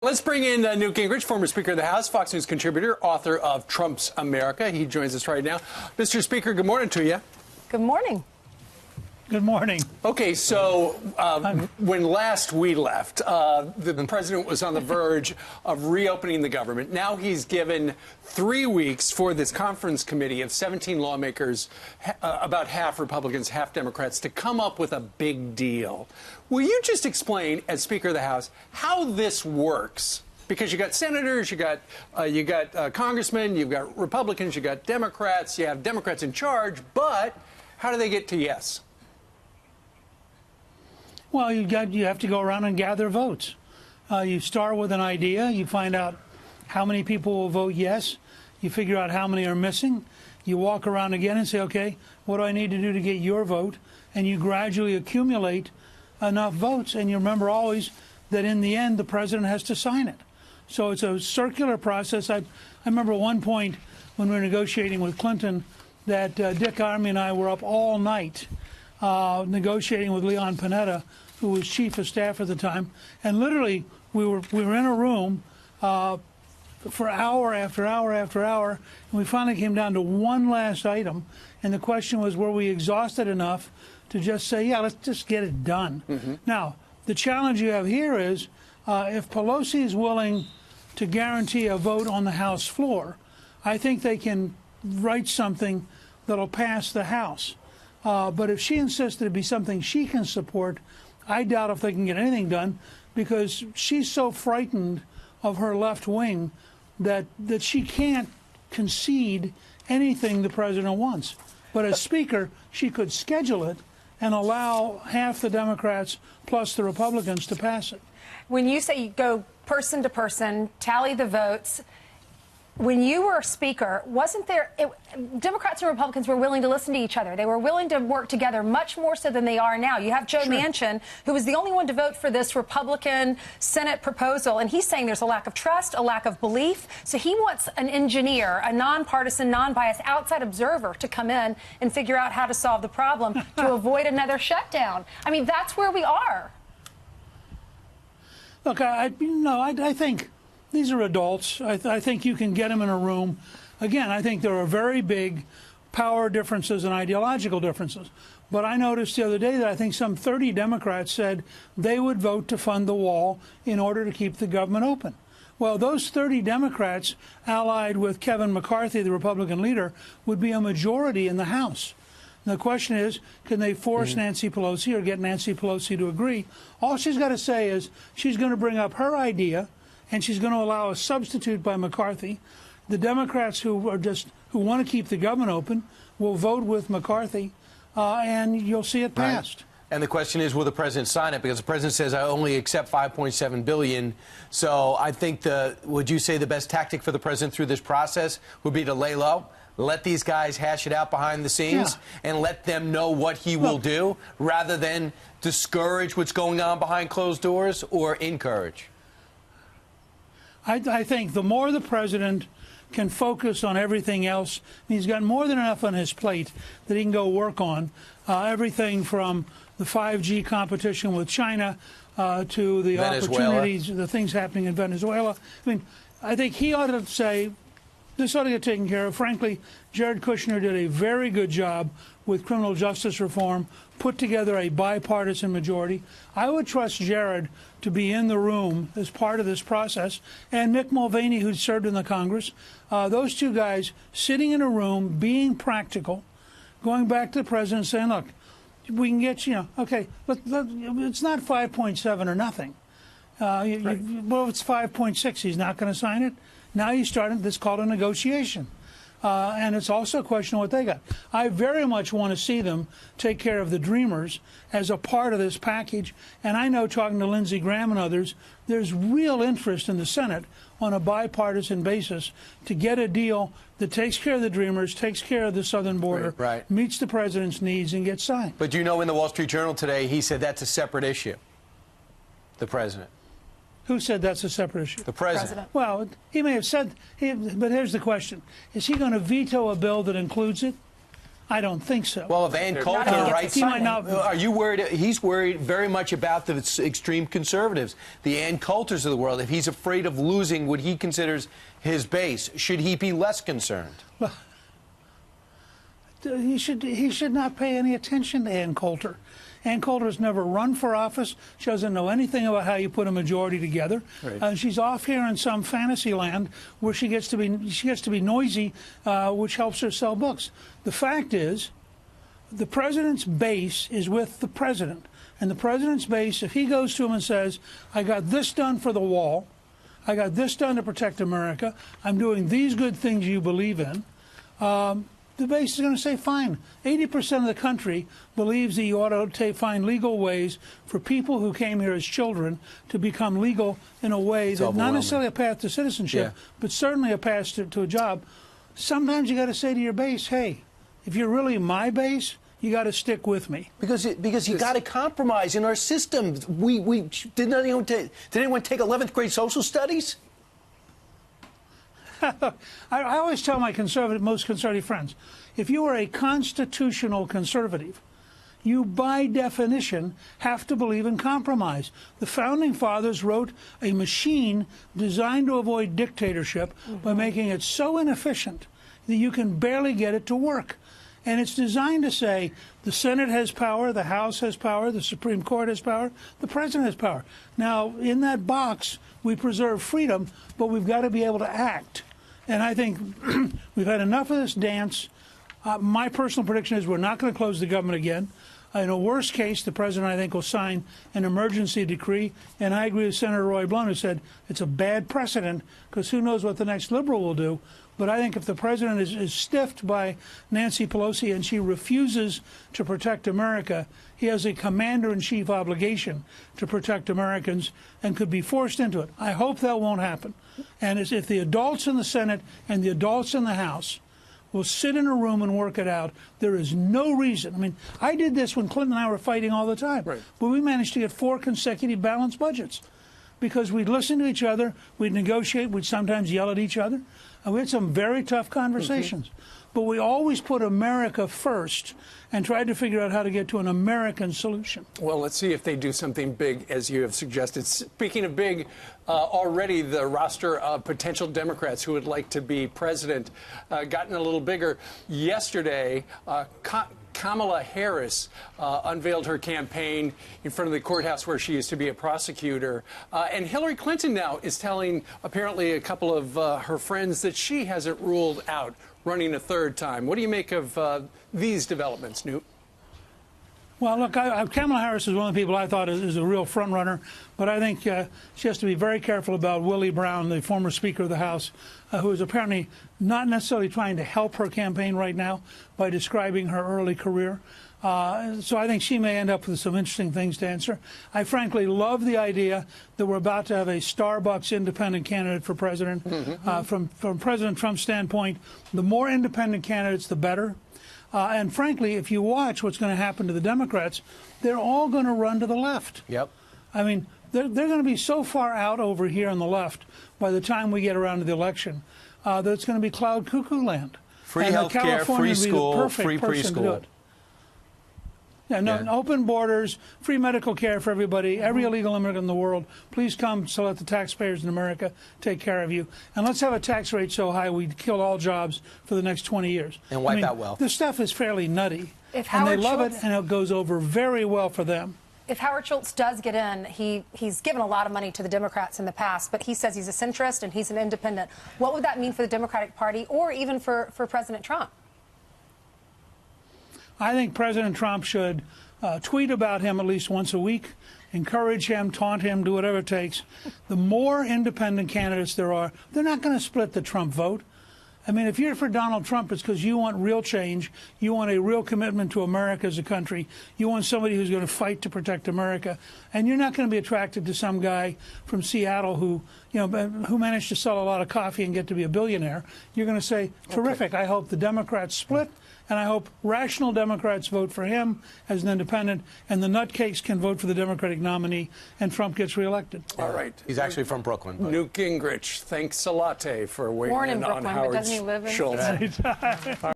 Let's bring in Newt Gingrich, former Speaker of the House, Fox News contributor, author of Trump's America. He joins us right now. Mr. Speaker, good morning to you. Good morning. Good morning. Okay, so when last we left, the president was on the verge of reopening the government. Now he's given 3 weeks for this conference committee of 17 lawmakers, about half Republicans, half Democrats, to come up with a big deal. Will you just explain, as Speaker of the House, how this works? Because you got senators, you got congressmen, you've got Republicans, you got Democrats, you have Democrats in charge, but how do they get to yes? Well, you have to go around and gather votes. You start with an idea. You find out how many people will vote yes. You figure out how many are missing. You walk around again and say, okay, what do I need to do to get your vote? And you gradually accumulate enough votes. And you remember always that in the end, the president has to sign it. So it's a circular process. I remember at one point when we were negotiating with Clinton that Dick Armey and I were up all night negotiating with Leon Panetta, who was chief of staff at the time, and literally we were in a room for hour after hour after hour, and we finally came down to one last item, and the question was, were we exhausted enough to just say, yeah, let's just get it done. Now, the challenge you have here is if Pelosi is willing to guarantee a vote on the House floor, I think they can write something that'll pass the House. But if she insists that it be something she can support, I doubt if they can get anything done, because she's so frightened of her left wing that she can't concede anything the president wants. But as Speaker, she could schedule it and allow half the Democrats plus the Republicans to pass it. When you say you go person to person, tally the votes, when you were Speaker, wasn't there, Democrats and Republicans were willing to listen to each other. They were willing to work together much more so than they are now. You have Joe Manchin, who was the only one to vote for this Republican Senate proposal, and he's saying there's a lack of trust, a lack of belief. So he wants an engineer, a nonpartisan, non-biased outside observer to come in and figure out how to solve the problem to avoid another shutdown. I mean, that's where we are. Look, I think these are adults. I think you can get them in a room. Again, I think there are very big power differences and ideological differences. But I noticed the other day that I think some 30 Democrats said they would vote to fund the wall in order to keep the government open. Well, those 30 Democrats, allied with Kevin McCarthy, the Republican leader, would be a majority in the House. And the question is, can they force Nancy Pelosi or get Nancy Pelosi to agree? All she's got to say is she's going to bring up her idea, and she's going to allow a substitute by McCarthy. The Democrats who want to keep the government open will vote with McCarthy, and you'll see it passed. Right. And the question is, will the president sign it? Because the president says, I only accept $5.7 billion. So I think would you say the best tactic for the president through this process would be to lay low? Let these guys hash it out behind the scenes and let them know what he will do, rather than discourage what's going on behind closed doors or encourage? I think the more the president can focus on everything else, he's got more than enough on his plate that he can go work on. Everything from the 5G competition with China to the opportunities, the things happening in Venezuela. I mean, I think he ought to say, this ought to get taken care of. Frankly, Jared Kushner did a very good job with criminal justice reform, put together a bipartisan majority. I would trust Jared to be in the room as part of this process, and Mick Mulvaney, who served in the Congress. Those two guys sitting in a room, being practical, going back to the president saying, look, we can get, okay, it's not 5.7 or nothing. Well, it's 5.6. He's not going to sign it. Now you started this called a negotiation. And it's also a question of what they got. I very much want to see them take care of the Dreamers as a part of this package. And I know, talking to Lindsey Graham and others, there's real interest in the Senate on a bipartisan basis to get a deal that takes care of the Dreamers, takes care of the southern border, meets the president's needs, and gets signed. But you know, in the Wall Street Journal today, he said that's a separate issue, the president. Who said that's a separate issue? The president. Well, he may have said, but here's the question. Is he going to veto a bill that includes it? I don't think so. Well, if Ann Coulter writes, he might not. are you worried? He's worried very much about the extreme conservatives, the Ann Coulters of the world. If he's afraid of losing what he considers his base, should he be less concerned? Well, he should not pay any attention to Ann Coulter. Ann Coulter has never run for office. She doesn't know anything about how you put a majority together. Right. She's off here in some fantasy land where she gets to be noisy, which helps her sell books. The fact is, the president's base is with the president, and the president's base, if he goes to him and says, "I got this done for the wall, I got this done to protect America, I'm doing these good things you believe in," the base is going to say, fine. 80% of the country believes that you ought to find legal ways for people who came here as children to become legal in a way that not necessarily a path to citizenship, but certainly a path to a job. Sometimes you got to say to your base, hey, if you're really my base, you got to stick with me. Because you got to compromise in our system. Did anyone take 11th grade social studies? I always tell my most conservative friends, if you are a constitutional conservative, you by definition have to believe in compromise. The Founding Fathers wrote a machine designed to avoid dictatorship by making it so inefficient that you can barely get it to work. And it's designed to say the Senate has power, the House has power, the Supreme Court has power, the President has power. Now, in that box, we preserve freedom, but we've got to be able to act. And I think we've had enough of this dance. My personal prediction is we're not going to close the government again. In a worst case, the president, I think, will sign an emergency decree. And I agree with Senator Roy Blunt, who said it's a bad precedent because who knows what the next liberal will do. But I think if the president is stiffed by Nancy Pelosi and she refuses to protect America, he has a commander-in-chief obligation to protect Americans and could be forced into it. I hope that won't happen. And if the adults in the Senate and the adults in the House will sit in a room and work it out, there is no reason. I mean, I did this when Clinton and I were fighting all the time. Right. But we managed to get 4 consecutive balanced budgets because we'd listen to each other, we'd negotiate, we'd sometimes yell at each other. And we had some very tough conversations. But we always put America first and tried to figure out how to get to an American solution. Well, let's see if they do something big, as you have suggested. Speaking of big, already the roster of potential Democrats who would like to be president gotten a little bigger. Yesterday, Kamala Harris unveiled her campaign in front of the courthouse where she used to be a prosecutor. And Hillary Clinton now is telling apparently a couple of her friends that she hasn't ruled out running a third time. What do you make of these developments, Newt? Well, look, Kamala Harris is one of the people I thought is a real front runner, but I think she has to be very careful about Willie Brown, the former Speaker of the House, who is apparently not necessarily trying to help her campaign right now by describing her early career. So I think she may end up with some interesting things to answer. I frankly love the idea that we're about to have a Starbucks independent candidate for president. From President Trump's standpoint, the more independent candidates, the better. And frankly, if you watch what's going to happen to the Democrats, they're all going to run to the left. Yep. I mean, they're going to be so far out over here on the left by the time we get around to the election that it's going to be cloud cuckoo land. Free health care, free school, free preschool. Yeah, no, open borders, free medical care for everybody, every illegal immigrant in the world. Please come so let the taxpayers in America take care of you. And let's have a tax rate so high we kill all jobs for the next 20 years. And wipe out wealth. This stuff is fairly nutty. And they love it, and it goes over very well for them. If Howard Schultz does get in, he's given a lot of money to the Democrats in the past, but he says he's a centrist and he's an independent. What would that mean for the Democratic Party or even for President Trump? I think President Trump should tweet about him at least once a week, encourage him, taunt him, do whatever it takes. The more independent candidates there are, they're not going to split the Trump vote. I mean, if you're for Donald Trump, it's because you want real change. You want a real commitment to America as a country. You want somebody who's going to fight to protect America. And you're not going to be attracted to some guy from Seattle who managed to sell a lot of coffee and get to be a billionaire. You're going to say, terrific, I hope the Democrats split. And I hope rational Democrats vote for him as an independent, and the nutcakes can vote for the Democratic nominee, and Trump gets reelected. All right. He's actually from Brooklyn. But. Newt Gingrich, thanks a lot for weighing in on Howard Schultz.